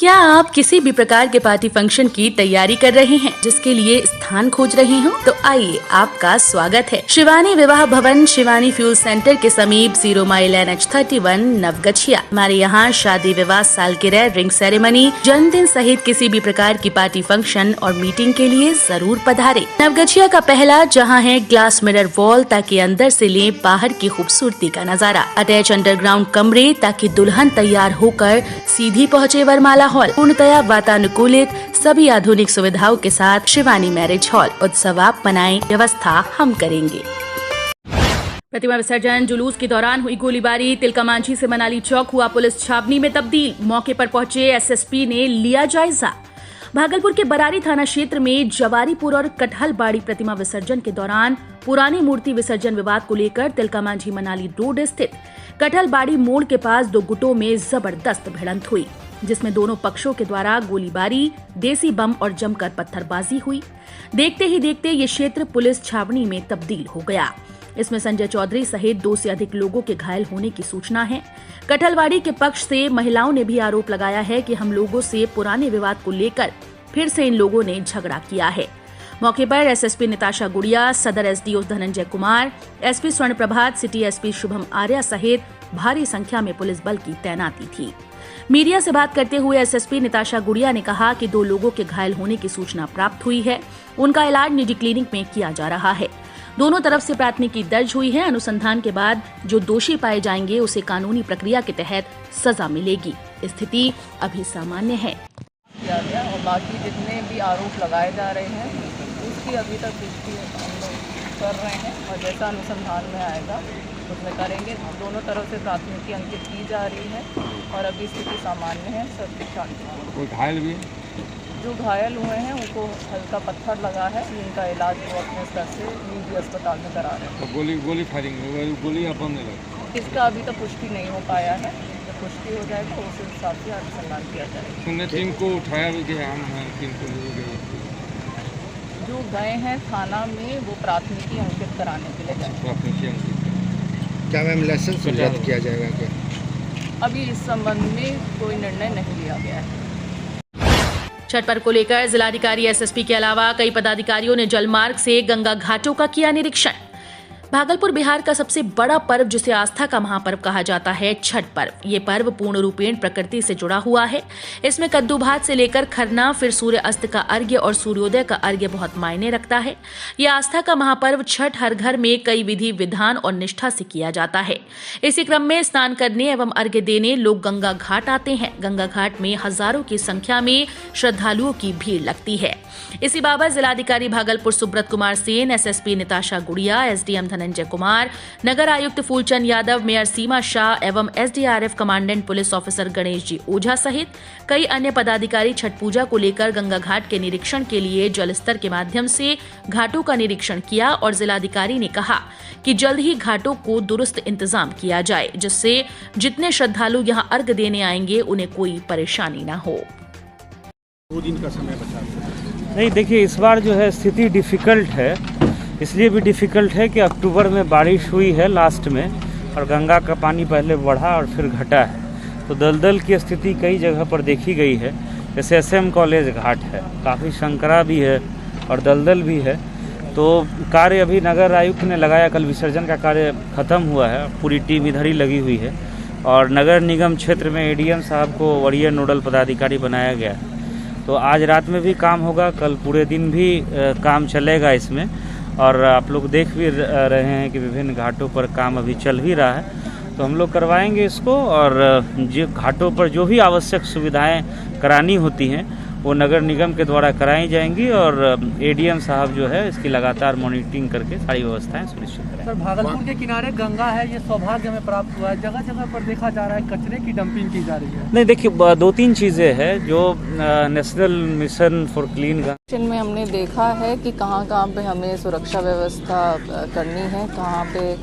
क्या आप किसी भी प्रकार के पार्टी फंक्शन की तैयारी कर रहे हैं, जिसके लिए स्थान खोज रहे हो? तो आइए, आपका स्वागत है शिवानी विवाह भवन, शिवानी फ्यूल सेंटर के समीप 0 माइल NH31 नवगछिया। हमारे यहाँ शादी, विवाह, सालगिरह, रिंग सेरेमनी, जन्मदिन सहित किसी भी प्रकार की पार्टी फंक्शन और मीटिंग के लिए जरूर पधारे। नवगछिया का पहला जहाँ है ग्लास मिरर वॉल, ताकि अंदर से ले बाहर की खूबसूरती का नजारा। अटैच अंडरग्राउंड कमरे, ताकि दुल्हन तैयार होकर सीधी पहुँचे वरमाला हॉल। पूर्णतया वातानुकूलित, सभी आधुनिक सुविधाओं के साथ शिवानी मैरिज हॉल। उत्सव आप मनाएं, व्यवस्था हम करेंगे। प्रतिमा विसर्जन जुलूस के दौरान हुई गोलीबारी। तिलकामांझी से मनाली चौक हुआ पुलिस छावनी में तब्दील। मौके पर पहुंचे SSP ने लिया जायजा। भागलपुर के बरारी थाना क्षेत्र में जवारीपुर और कटहलबाड़ी प्रतिमा विसर्जन के दौरान पुरानी मूर्ति विसर्जन विवाद को लेकर तिलकामांझी मनाली रोड स्थित कटहलबाड़ी मोड़ के पास दो गुटों में जबरदस्त भिड़ंत हुई, जिसमें दोनों पक्षों के द्वारा गोलीबारी, देसी बम और जमकर पत्थरबाजी हुई। देखते ही देखते ये क्षेत्र पुलिस छावनी में तब्दील हो गया। इसमें संजय चौधरी सहित 2 से अधिक लोगों के घायल होने की सूचना है। कटहलबाड़ी के पक्ष से महिलाओं ने भी आरोप लगाया है कि हम लोगों से पुराने विवाद को लेकर फिर से इन लोगों ने झगड़ा किया है। मौके पर SSP निताशा गुड़िया, सदर SDO धनंजय कुमार, SP स्वर्ण प्रभात, सिटी SP शुभम आर्या सहित भारी संख्या में पुलिस बल की तैनाती थी। मीडिया से बात करते हुए SSP निताशा गुड़िया ने कहा कि 2 लोगों के घायल होने की सूचना प्राप्त हुई है। उनका इलाज निजी क्लिनिक में किया जा रहा है। दोनों तरफ से प्राथमिकी दर्ज हुई है। अनुसंधान के बाद जो दोषी पाए जाएंगे उसे कानूनी प्रक्रिया के तहत सजा मिलेगी। स्थिति अभी सामान्य है। किया गया और बाकी जितने भी आरोप लगाए जा रहे हैं उसकी अभी तक पुष्टि हम लोग कर रहे हैं और जैसा अनुसंधान में आएगा उसमें करेंगे। दोनों तरफ से प्राथमिकी अंकित की जा रही है और अभी स्थिति सामान्य है, सब ठीक ठाक है। कोई घायल भी? जो घायल हुए हैं उनको हल्का पत्थर लगा है, जिनका इलाज वो अपने स्तर से निजी अस्पताल में करा रहे हैं। तो गोली फायरिंग, गोली अपन ने लगी? इसका अभी तक पुष्टि नहीं हो पाया है। जब पुष्टि हो जाएगा उस हिसाब से अनुसंधान किया जाएगा। सुनने टीम को उठाया भी कि हम हैं, टीम को जो गए हैं थाना में वो प्राथमिकी अंकित कराने के लिए गए। प्राथमिकी अंकित क्या मैम लाइसेंस रद्द किया जाएगा क्या? अभी इस संबंध में कोई निर्णय नहीं लिया गया है। छठ पर्व को लेकर जिलाधिकारी SSP के अलावा कई पदाधिकारियों ने जलमार्ग से गंगा घाटों का किया निरीक्षण। भागलपुर बिहार का सबसे बड़ा पर्व, जिसे आस्था का महापर्व कहा जाता है, छठ पर्व। ये पर्व पूर्ण रूपेण प्रकृति से जुड़ा हुआ है। इसमें कद्दू भात से लेकर खरना, फिर सूर्य अस्त का अर्घ्य और सूर्योदय का अर्घ्य बहुत मायने रखता है। यह आस्था का महापर्व छठ हर घर में कई विधि विधान और निष्ठा से किया जाता है। इसी क्रम में स्नान करने एवं अर्घ्य देने लोग गंगा घाट आते हैं। गंगा घाट में हजारों की संख्या में श्रद्धालुओं की भीड़ लगती है। इसी बाबत जिलाधिकारी भागलपुर सुब्रत कुमार सेन, SSP निताशा गुड़िया, SDM धनंजय कुमार, नगर आयुक्त फूलचंद यादव, मेयर सीमा शाह एवं SDRF commandant police officer Ganesh ji Ojha सहित कई अन्य पदाधिकारी छठ पूजा को लेकर गंगा घाट के निरीक्षण के लिए जल स्तर के माध्यम से घाटों का निरीक्षण किया और जिलाधिकारी ने कहा कि जल्द ही घाटों को दुरुस्त इंतजाम किया जाए, जिससे जितने श्रद्धालु यहां अर्घ्य देने आएंगे उन्हें कोई परेशानी न हो। 2 दिन का समय बचा नहीं, देखिए इस बार जो है स्थिति डिफ़िकल्ट है। इसलिए भी डिफ़िकल्ट है कि अक्टूबर में बारिश हुई है लास्ट में और गंगा का पानी पहले बढ़ा और फिर घटा है, तो दलदल की स्थिति कई जगह पर देखी गई है। जैसे SM कॉलेज घाट है, काफ़ी संकरा भी है और दलदल भी है। तो कार्य अभी नगर आयुक्त ने लगाया, कल विसर्जन का कार्य ख़त्म हुआ है, पूरी टीम इधर ही लगी हुई है और नगर निगम क्षेत्र में ADM साहब को वरीय नोडल पदाधिकारी बनाया गया है। तो आज रात में भी काम होगा, कल पूरे दिन भी काम चलेगा इसमें और आप लोग देख भी रहे हैं कि विभिन्न घाटों पर काम अभी चल भी रहा है। तो हम लोग करवाएंगे इसको और जो घाटों पर जो भी आवश्यक सुविधाएं करानी होती हैं वो नगर निगम के द्वारा कराई जाएंगी और ADM साहब जो है इसकी लगातार मॉनिटरिंग करके सारी व्यवस्थाएं सुनिश्चित करेंगे। सर, भागलपुर के किनारे गंगा है, ये सौभाग्य में प्राप्त हुआ है। जगह जगह पर देखा जा रहा है कचरे की डंपिंग की जा रही है। नहीं, देखिए 2-3 चीज़ें हैं जो national mission for clean Ganga में हमने देखा है कि कहाँ पे हमें सुरक्षा व्यवस्था करनी है, कहाँ पे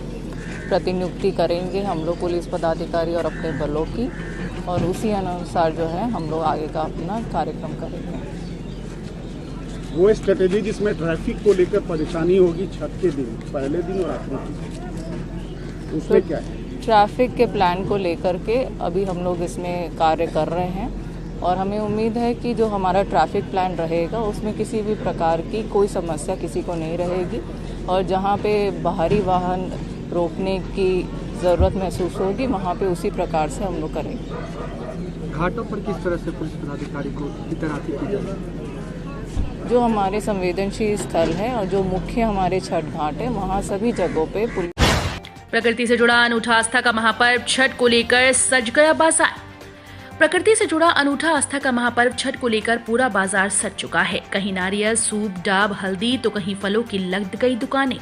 प्रतिनियुक्ति करेंगे हम लोग पुलिस पदाधिकारी और अपने बलों की, और उसी अनुसार जो है हम लोग आगे का अपना कार्यक्रम करेंगे। वो स्ट्रेटेजी जिसमें ट्रैफिक को लेकर परेशानी होगी छठ के दिन, पहले दिन और आखिरी, उसमें क्या है? ट्रैफिक के प्लान को लेकर के अभी हम लोग इसमें कार्य कर रहे हैं और हमें उम्मीद है कि जो हमारा ट्रैफिक प्लान रहेगा उसमें किसी भी प्रकार की कोई समस्या किसी को नहीं रहेगी और जहाँ पे बाहरी वाहन रोकने की ज़रूरत महसूस होगी वहाँ पे उसी प्रकार से हम लोग करेंगे। घाटों पर किस तरह से पुलिस पदाधिकारी को तैनाती की जाएगी? जो हमारे संवेदनशील स्थल है और जो मुख्य हमारे छठ घाट है वहाँ सभी जगहों पे पुलिस। प्रकृति से जुड़ा अनूठा आस्था का महापर्व छठ को लेकर सज गया बाजार। प्रकृति से जुड़ा अनूठा आस्था का महापर्व छठ को लेकर पूरा बाजार सज चुका है। कहीं नारियल, सूप, डाब, हल्दी तो कहीं फलों की लग गई दुकानें।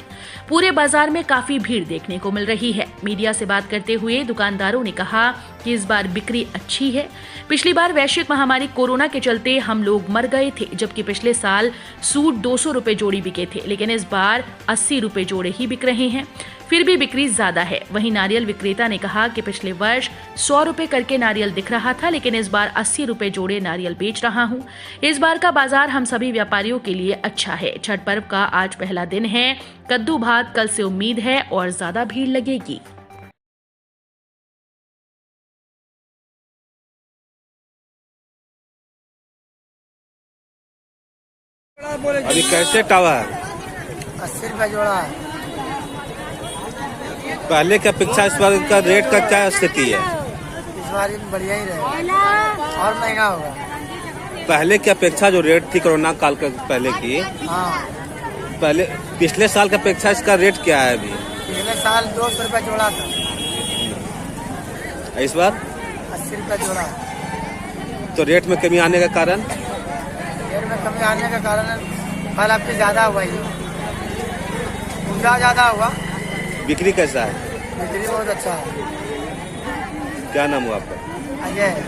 पूरे बाजार में काफी भीड़ देखने को मिल रही है। मीडिया से बात करते हुए दुकानदारों ने कहा कि इस बार बिक्री अच्छी है। पिछली बार वैश्विक महामारी कोरोना के चलते हम लोग मर गए थे, जबकि पिछले साल सूट 200 रुपए जोड़ी बिके थे, लेकिन इस बार 80 रुपए जोड़े ही बिक रहे हैं। फिर भी बिक्री ज्यादा है। वहीं नारियल विक्रेता ने कहा कि पिछले वर्ष 100 रुपए करके नारियल दिख रहा था, लेकिन इस बार 80 रुपए जोड़े नारियल बेच रहा हूं। इस बार का बाजार हम सभी व्यापारियों के लिए अच्छा है। छठ पर्व का आज पहला दिन है। कद्दू भात कल से उम्मीद है और ज्यादा भीड़ लगेगी। अभी कैसे टावा है? 80 रुपये जोड़ा है। पहले की अपेक्षा इस बार का रेट का क्या स्थिति है? इस बार बढ़िया ही रहेगा और महंगा होगा। पहले की अपेक्षा जो रेट थी कोरोना काल के पहले की, हाँ, पहले पिछले साल की अपेक्षा इसका रेट क्या है अभी? पिछले साल 200 रुपये जोड़ा था, इस बार 80 रुपये जोड़ा। तो रेट में कमी आने का कारण? रेट में कमी आने का कारण फल आपके ज़्यादा हुआ, ये पूजा ज़्यादा हुआ। बिक्री कैसा है? बिक्री बहुत अच्छा है। क्या नाम हुआ आपका? अजय।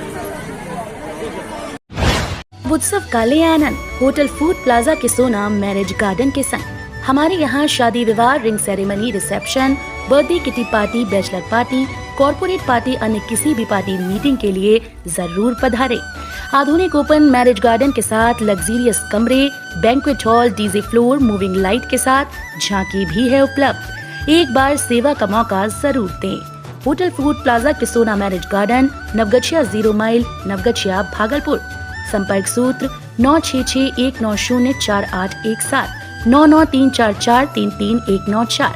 उत्सव का ले आनंद होटल फूड प्लाजा के सोना मैरिज गार्डन के संग। हमारे यहाँ शादी विवाह, ring ceremony, reception, birthday kitty party, bachelor party, corporate party, अन्य किसी भी पार्टी मीटिंग के लिए जरूर पधारे। आधुनिक ओपन मैरिज गार्डन के साथ लग्जरियस कमरे, banquet hall, DJ floor, moving light के साथ झांकी भी है उपलब्ध। एक बार सेवा का मौका जरूर दें। होटल फूड प्लाजा के Sona marriage garden, Naugachia 0 mile, Naugachia, Bhagalpur. संपर्क सूत्र 9661904817, 9934433194।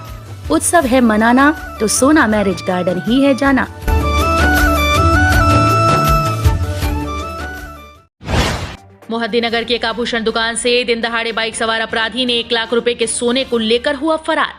उत्सव है मनाना तो सोना मैरिज गार्डन ही है जाना। मोहद्दीनगर की एक आभूषण दुकान से दिन दहाड़े बाइक सवार अपराधी ने 1 लाख रुपए के सोने को लेकर हुआ फरार।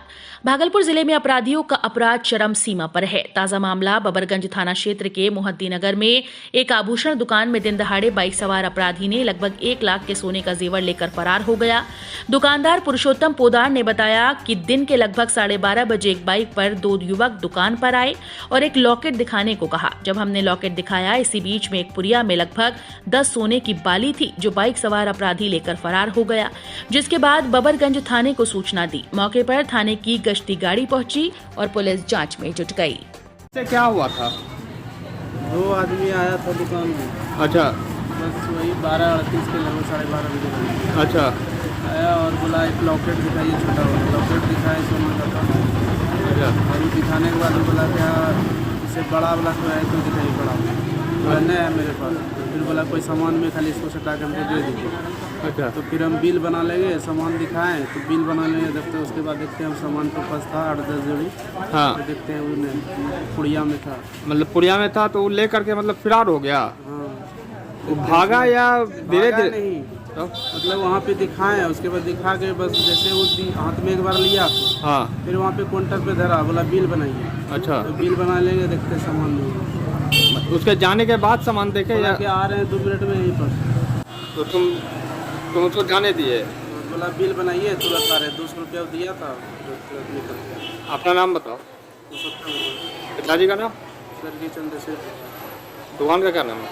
भागलपुर जिले में अपराधियों का अपराध चरम सीमा पर है। ताजा मामला बबरगंज थाना क्षेत्र के मोहद्दीनगर में एक आभूषण दुकान में दिन दहाड़े बाइक सवार अपराधी ने लगभग 1 लाख के सोने का जेवर लेकर फरार हो गया। दुकानदार पुरुषोत्तम पोदार ने बताया कि दिन के लगभग 12:30 बजे एक बाइक पर 2 युवक दुकान पर आए और एक लॉकेट दिखाने को कहा। जब हमने लॉकेट दिखाया, इसी बीच में एक पुरिया में लगभग 10 सोने की बाली थी, जो बाइक सवार अपराधी लेकर फरार हो गया। जिसके बाद बबरगंज थाने को सूचना दी। मौके पर थाने की गश्ती गाड़ी पहुंची और पुलिस जांच में जुट गई। क्या हुआ था? 2 आदमी आया था दुकान में। अच्छा। बस वही 12:38 के लगभग 12:30 बजे। अच्छा। आया और बोला एक लॉकेट दिखाइए, छोटा वाला लॉकेट दिखाया, सोना का था। अच्छा। और दिखाने के बाद बोला क्या इससे बड़ा वाला तो है, तो दिखाइए बड़ा वाला नहीं है मेरे पास। फिर बोला कोई सामान में खाली इसको सटा के हमको दे दीजिए। अच्छा। तो फिर हम बिल बना लेंगे, सामान दिखाएं तो बिल बना लेंगे, देखते हैं। उसके बाद देखते हैं हम सामान के पास था 8-10 जोड़ी। हाँ। तो देखते हैं उन्हें पुड़िया में था। मतलब पुड़िया में था तो वो लेकर के मतलब फरार हो गया। हाँ। वो भागा या धीरे धीरे? नहीं तो? मतलब वहाँ पे दिखाएं, उसके बाद दिखा के बस जैसे वो हाथ में एक बार लिया, हाँ, फिर वहाँ पे काउंटर पे धरा, बोला बिल बनाइए। अच्छा। तो बिल बना लेंगे, देखते सामान नहीं। उसके जाने के बाद सामान देखे या कि आ रहे हैं 2 मिनट में यहीं पर। तो तुम उसको जाने दिए? बोला बिल बनाइए, तुरंत आ रहे। 200 रुपया दिया था, तुरंत निकल गया। अपना नाम बताओ। पिताजी का नाम? स्वर्गीय चंद्रशेखर। दुकान का क्या नाम है?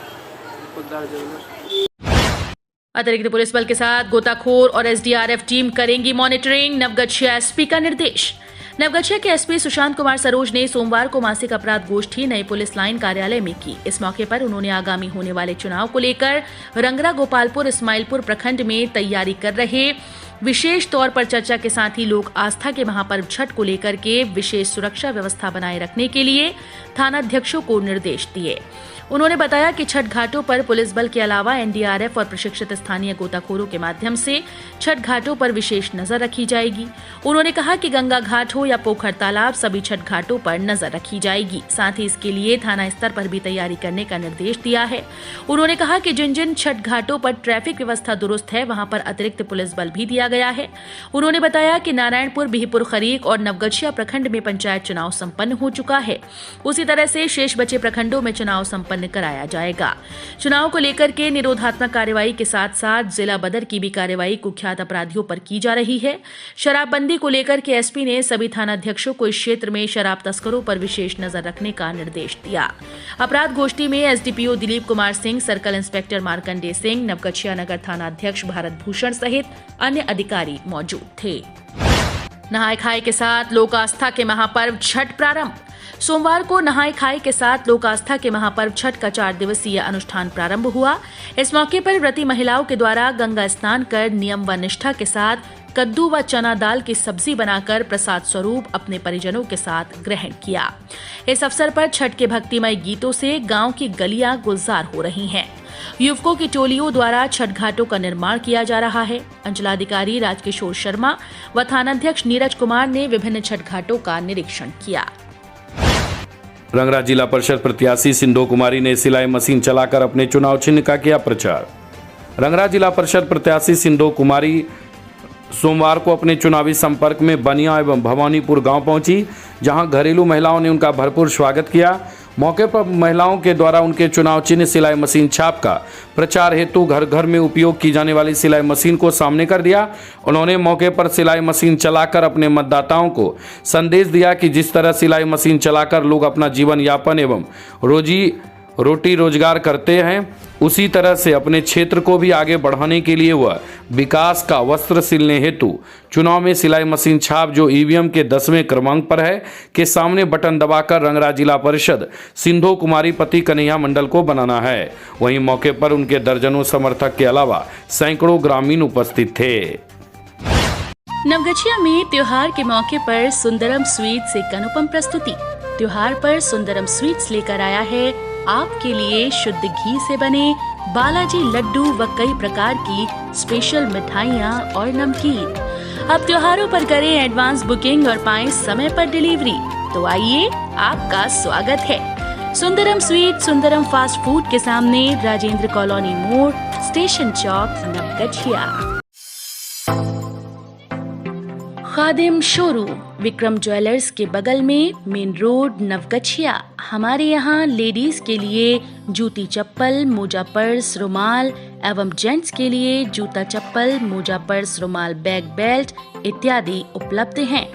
खुददार ज्वेलर्स। अतिरिक्त पुलिस बल के साथ गोताखोर और एसडीआरएफ टीम करेंगी मॉनिटरिंग। नवगछिया एसपी का निर्देश। नवगछिया के एसपी सुशांत कुमार सरोज ने सोमवार को मासिक अपराध गोष्ठी नई पुलिस लाइन कार्यालय में की। इस मौके पर उन्होंने आगामी होने वाले चुनाव को लेकर रंगरा, गोपालपुर, इस्माइलपुर प्रखंड में तैयारी कर रहे विशेष तौर पर चर्चा के साथ ही लोक आस्था के महापर्व छठ को लेकर के विशेष सुरक्षा व्यवस्था बनाए रखने के लिए थानाध्यक्षों को निर्देश दिए। उन्होंने बताया कि छठ घाटों पर पुलिस बल के अलावा एनडीआरएफ और प्रशिक्षित स्थानीय गोताखोरों के माध्यम से छठ घाटों पर विशेष नजर रखी जाएगी। उन्होंने कहा कि गंगा घाट हो या पोखर तालाब, सभी छठ घाटों पर नजर रखी जाएगी। साथ ही इसके लिए थाना स्तर पर भी तैयारी करने का निर्देश दिया है। उन्होंने कहा कि जिन जिन छठ घाटों पर ट्रैफिक व्यवस्था दुरुस्त है वहां पर अतिरिक्त पुलिस बल भी दिया गया है। उन्होंने बताया कि नारायणपुर, बिहिपुर खरीक और नवगछिया प्रखंड में पंचायत चुनाव संपन्न हो चुका है। उसी तरह से शेष बचे प्रखंडों में चुनाव संपन्न कराया जाएगा। चुनाव को लेकर के निरोधात्मक कार्रवाई के साथ साथ जिला बदर की भी कार्रवाई कुख्यात अपराधियों पर की जा रही है। शराबबंदी को लेकर के एसपी ने सभी थानाध्यक्षों को इस क्षेत्र में शराब तस्करों पर विशेष नजर रखने का निर्देश दिया। अपराध गोष्ठी में SDPO Dilip Kumar Singh, circle inspector Markandey Singh, Naugachia नगर थानाध्यक्ष भारत भूषण सहित अन्य अधिकारी मौजूद थे। नहाय खाए के साथ लोक आस्था के महापर्व छठ प्रारंभ। सोमवार को नहाय खाए के साथ लोक आस्था के महापर्व छठ का 4 दिवसीय अनुष्ठान प्रारंभ हुआ। इस मौके पर व्रती महिलाओं के द्वारा गंगा स्नान कर नियम व निष्ठा के साथ कद्दू व चना दाल की सब्जी बनाकर प्रसाद स्वरूप अपने परिजनों के साथ ग्रहण किया। इस अवसर पर छठ के भक्तिमय गीतों से गांव की गलियां गुलजार हो रही हैं। युवकों की टोलियों द्वारा छठ घाटों का निर्माण किया जा रहा है। अंचलाधिकारी राजकिशोर शर्मा व थानाध्यक्ष नीरज कुमार ने विभिन्न छठ घाटों का निरीक्षण किया। रंगरा जिला परिषद प्रत्याशी सिंधो कुमारी ने सिलाई मशीन चलाकर अपने चुनाव चिन्ह का किया प्रचार। रंगरा जिला परिषद प्रत्याशी सिंधो कुमारी सोमवार को अपने चुनावी संपर्क में बनिया एवं भवानीपुर गांव पहुंची, जहां घरेलू महिलाओं ने उनका भरपूर स्वागत किया। मौके पर महिलाओं के द्वारा उनके चुनाव चिन्ह सिलाई मशीन छाप का प्रचार हेतु घर घर में उपयोग की जाने वाली सिलाई मशीन को सामने कर दिया। उन्होंने मौके पर सिलाई मशीन चलाकर अपने मतदाताओं को संदेश दिया कि जिस तरह सिलाई मशीन चलाकर लोग अपना जीवन यापन एवं रोटी रोजगार करते हैं, उसी तरह से अपने क्षेत्र को भी आगे बढ़ाने के लिए वह विकास का वस्त्र सिलने हेतु चुनाव में सिलाई मशीन छाप जो ईवीएम के 10वें क्रमांक पर है के सामने बटन दबाकर रंगरा जिला परिषद सिंधो कुमारी पति कन्हैया मंडल को बनाना है। वहीं मौके पर उनके दर्जनों समर्थक के अलावा सैकड़ों ग्रामीण उपस्थित थे। नवगछिया में त्योहार के मौके पर सुंदरम स्वीट्स एक अनुपम प्रस्तुति। त्योहार पर सुंदरम स्वीट्स लेकर आया है आपके लिए शुद्ध घी से बने बालाजी लड्डू व कई प्रकार की स्पेशल मिठाइयाँ और नमकीन। अब त्योहारों पर करें एडवांस बुकिंग और पाएं समय पर डिलीवरी। तो आइए, आपका स्वागत है। Sundaram sweet Sundaram fast food के सामने, राजेंद्र कॉलोनी मोड़, स्टेशन चौक, नवगछिया। खादिम शोरूम विक्रम ज्वेलर्स के बगल में, मेन रोड, नवगछिया। हमारे यहाँ लेडीज के लिए जूती चप्पल, मोजा पर्स, रुमाल एवं जेंट्स के लिए जूता चप्पल, मोजा पर्स, रुमाल, बैग, बेल्ट इत्यादि उपलब्ध हैं।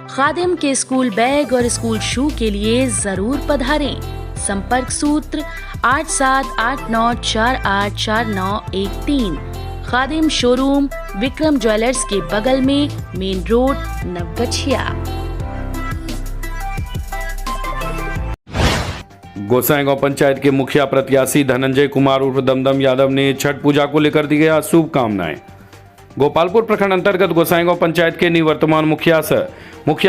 खादिम के स्कूल बैग और स्कूल शू के लिए जरूर पधारें। संपर्क सूत्र 8789484913। खादिम शोरूम विक्रम ज्वेलर्स के बगल में, मेन रोड, नवगछिया। गोसाईगांव पंचायत के मुखिया प्रत्याशी धनंजय कुमार उर्फ दमदम यादव ने छठ पूजा को लेकर दी गया शुभकामनाएं। गोपालपुर प्रखंड अंतर्गत गोसाईगांव पंचायत के निवर्तमान मुखिया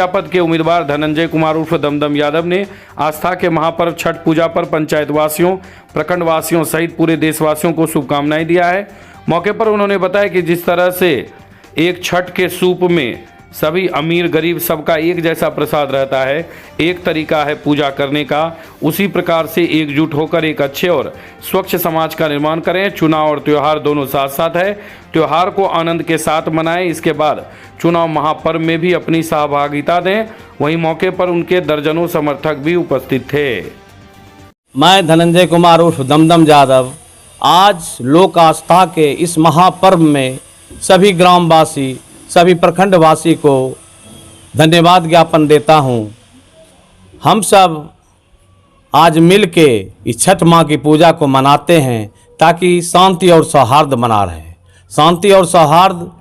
पद के उम्मीदवार धनंजय कुमार उर्फ दमदम यादव ने आस्था के महापर्व छठ पूजा पर पंचायत वासियों, प्रखंड वासियों सहित पूरे देशवासियों को शुभकामनाएं दिया है। मौके पर उन्होंने बताया कि जिस तरह से एक छठ के सूप में सभी अमीर गरीब सबका एक जैसा प्रसाद रहता है, एक तरीका है पूजा करने का, उसी प्रकार से एकजुट होकर एक अच्छे और स्वच्छ समाज का निर्माण करें। चुनाव और त्योहार दोनों साथ साथ है, त्योहार को आनंद के साथ मनाएं, इसके बाद चुनाव महापर्व में भी अपनी सहभागिता दें। वहीं मौके पर उनके दर्जनों समर्थक भी उपस्थित थे। मैं धनंजय कुमार उर्फ दमदम यादव आज लोक आस्था के इस महापर्व में सभी ग्रामवासी, सभी प्रखंडवासी को धन्यवाद ज्ञापन देता हूं। हम सब आज मिल के इस छठ माँ की पूजा को मनाते हैं ताकि शांति और सौहार्द बना रहे। शांति और सौहार्द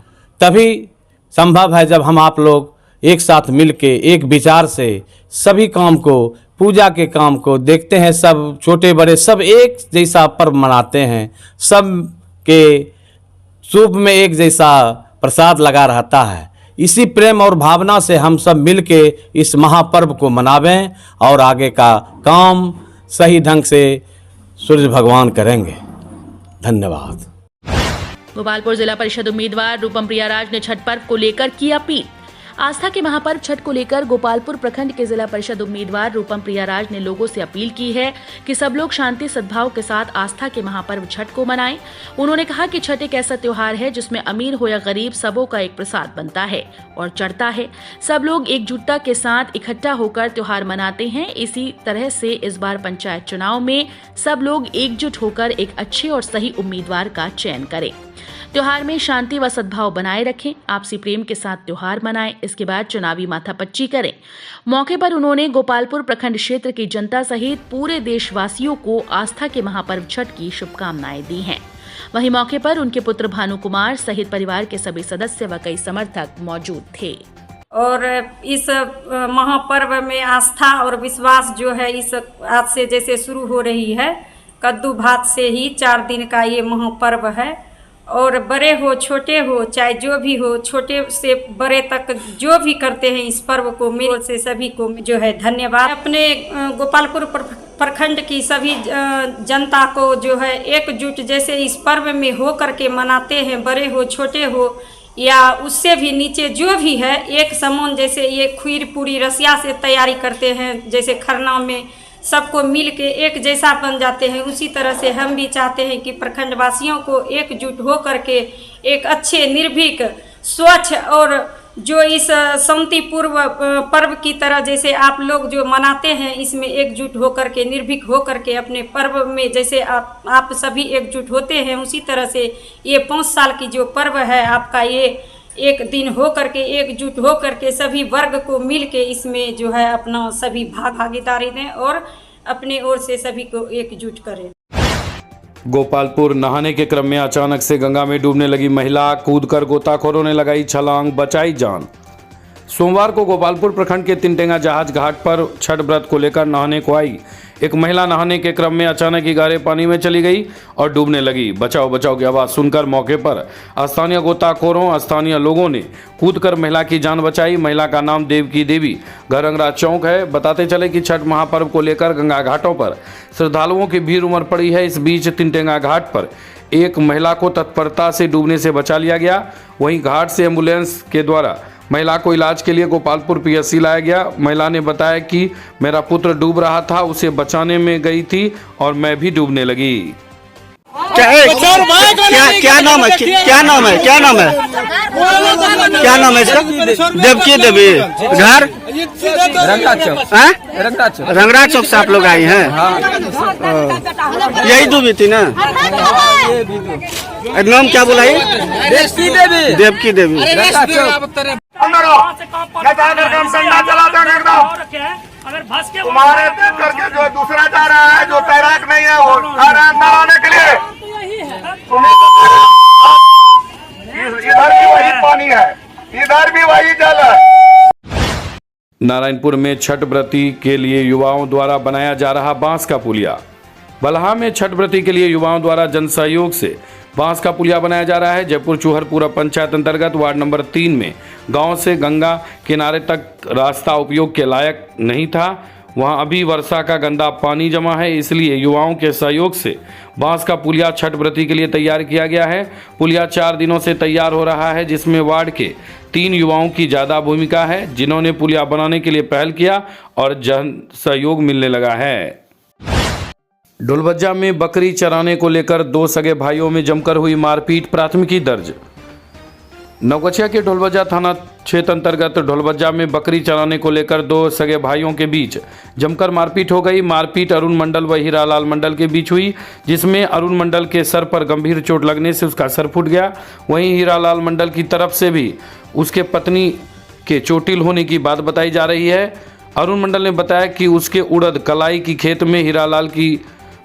तभी संभव है जब हम आप लोग एक साथ मिल के एक विचार से सभी काम को, पूजा के काम को देखते हैं। सब छोटे बड़े सब एक जैसा पर्व मनाते हैं, सब के शुभ में एक जैसा प्रसाद लगा रहता है। इसी प्रेम और भावना से हम सब मिल के इस महापर्व को मनावें और आगे का काम सही ढंग से सूर्य भगवान करेंगे। धन्यवाद। गोपालपुर जिला परिषद उम्मीदवार रूपम प्रियाराज ने छठ पर्व को लेकर की अपील। आस्था के महापर्व छठ को लेकर गोपालपुर प्रखंड के जिला परिषद उम्मीदवार रूपम प्रियाराज ने लोगों से अपील की है कि सब लोग शांति सद्भाव के साथ आस्था के महापर्व छठ को मनाएं। उन्होंने कहा कि छठ एक ऐसा त्योहार है जिसमें अमीर हो या गरीब सबों का एक प्रसाद बनता है और चढ़ता है। सब लोग एकजुटता के साथ इकट्ठा होकर त्योहार मनाते हैं। इसी तरह से इस बार पंचायत चुनाव में सब लोग एकजुट होकर एक अच्छे और सही उम्मीदवार का चयन करें। त्योहार में शांति व सद्भाव बनाए रखें, आपसी प्रेम के साथ त्योहार मनाएं। इसके बाद चुनावी माथापच्ची करें। मौके पर उन्होंने गोपालपुर प्रखंड क्षेत्र की जनता सहित पूरे देशवासियों को आस्था के महापर्व छठ की शुभकामनाएं दी हैं। वहीं मौके पर उनके पुत्र भानु कुमार सहित परिवार के सभी सदस्य व कई समर्थक मौजूद थे। और इस महापर्व में आस्था और विश्वास जो है इस आज से जैसे शुरू हो रही है, कद्दू भात से ही 4 दिन का ये महापर्व है। और बड़े हो छोटे हो चाहे जो भी हो, छोटे से बड़े तक जो भी करते हैं इस पर्व को, मेरे से सभी को जो है धन्यवाद। अपने गोपालपुर प्रखंड की सभी जनता को जो है एकजुट जैसे इस पर्व में हो करके मनाते हैं, बड़े हो छोटे हो या उससे भी नीचे जो भी है, एक समान जैसे ये खीर पूरी रसिया से तैयारी करते हैं, जैसे खरना में सबको मिल के एक जैसा बन जाते हैं, उसी तरह से हम भी चाहते हैं कि प्रखंड वासियों को एकजुट हो करके एक अच्छे निर्भीक स्वच्छ और जो इस शांतिपूर्व पर्व की तरह जैसे आप लोग जो मनाते हैं, इसमें एकजुट हो करके निर्भीक हो करके अपने पर्व में जैसे आप सभी एकजुट होते हैं, उसी तरह से ये 5 साल की जो पर्व है आपका, ये एक दिन हो करके एकजुट हो करके सभी वर्ग को मिल के इसमें जो है अपना सभी भागीदारी दें और अपने ओर से सभी को एकजुट करें। गोपालपुर नहाने के क्रम में अचानक से गंगा में डूबने लगी महिला, कूदकर गोताखोरों ने लगाई छलांग, बचाई जान। सोमवार को गोपालपुर प्रखंड के तिनटेंगा जहाज घाट पर छठ व्रत को लेकर नहाने को आई एक महिला नहाने के क्रम में अचानक ही गहरे पानी में चली गई और डूबने लगी। बचाओ बचाओ की आवाज़ सुनकर मौके पर स्थानीय गोताखोरों स्थानीय लोगों ने कूदकर महिला की जान बचाई। महिला का नाम देवकी देवी, घर रंगराज चौक है। बताते चले कि छठ महापर्व को लेकर गंगा घाटों पर श्रद्धालुओं की भीड़ उमड़ पड़ी है। इस बीच तिनटेंगा घाट पर एक महिला को तत्परता से डूबने से बचा लिया गया। वहीं घाट से एम्बुलेंस के द्वारा महिला को इलाज के लिए गोपालपुर पीएचसी लाया गया। महिला ने बताया कि मेरा पुत्र डूब रहा था, उसे बचाने में गई थी और मैं भी डूबने लगी। क्या नाम है? क्या नाम है? क्या नाम है? क्या नाम है इसका? देवकी देवी, घर रंगराज चौक से आप लोग आई हैं? यही डूबी थी ना? नाम क्या बोला? देवकी देवी। तुम्हारे देख करके जो दूसरा जा रहा है, जो तैराक नहीं है, वो आ रहा है नहाने के लिए। इधर भी वही पानी है, इधर भी वही जल है। नारायणपुर में छठ व्रती के लिए युवाओं द्वारा बनाया जा रहा बांस का पुलिया। बलहा में छठ व्रती के लिए युवाओं द्वारा जन सहयोग से बांस का पुलिया बनाया जा रहा है। जयपुर चूहरपुरा पंचायत अंतर्गत वार्ड नंबर 3 में गांव से गंगा किनारे तक रास्ता उपयोग के लायक नहीं था। वहां अभी वर्षा का गंदा पानी जमा है, इसलिए युवाओं के सहयोग से बांस का पुलिया छठ व्रती के लिए तैयार किया गया है। पुलिया 4 दिनों से तैयार हो रहा है, जिसमें वार्ड के 3 युवाओं की ज़्यादा भूमिका है, जिन्होंने पुलिया बनाने के लिए पहल किया और जन सहयोग मिलने लगा है। ढोलबज्जा में बकरी चराने को लेकर 2 सगे भाइयों में जमकर हुई मारपीट, प्राथमिकी दर्ज। नवगछिया के ढोलबज्जा थाना क्षेत्र अंतर्गत ढोलबज्जा में बकरी चराने को लेकर 2 सगे भाइयों के बीच जमकर मारपीट हो गई। मारपीट अरुण मंडल व हीरालाल मंडल के बीच हुई, जिसमें अरुण मंडल के सर पर गंभीर चोट लगने से उसका सर फूट गया। वहीं हीरालाल मंडल की तरफ से भी उसके पत्नी के चोटिल होने की बात बताई जा रही है। अरुण मंडल ने बताया कि उसके उड़द कलाई की खेत में हीरालाल की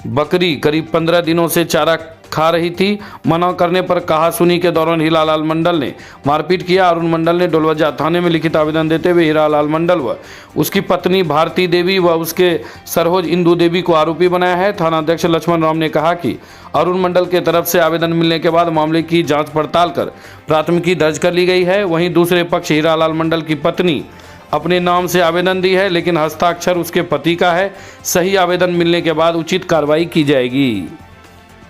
बकरी करीब 15 दिनों से चारा खा रही थी। मना करने पर कहासुनी के दौरान हीरालाल मंडल ने मारपीट किया। अरुण मंडल ने डोलवजा थाने में लिखित आवेदन देते हुए हीरालाल मंडल व उसकी पत्नी भारती देवी व उसके सरहोज इंदू देवी को आरोपी बनाया है। थाना अध्यक्ष लक्ष्मण राम ने कहा कि अरुण मंडल के तरफ से आवेदन मिलने के बाद मामले की जांच पड़ताल कर प्राथमिकी दर्ज कर ली गई है। वहीं दूसरे पक्ष हीरालाल मंडल की पत्नी अपने नाम से आवेदन दी है, लेकिन हस्ताक्षर उसके पति का है। सही आवेदन मिलने के बाद उचित कार्रवाई की जाएगी।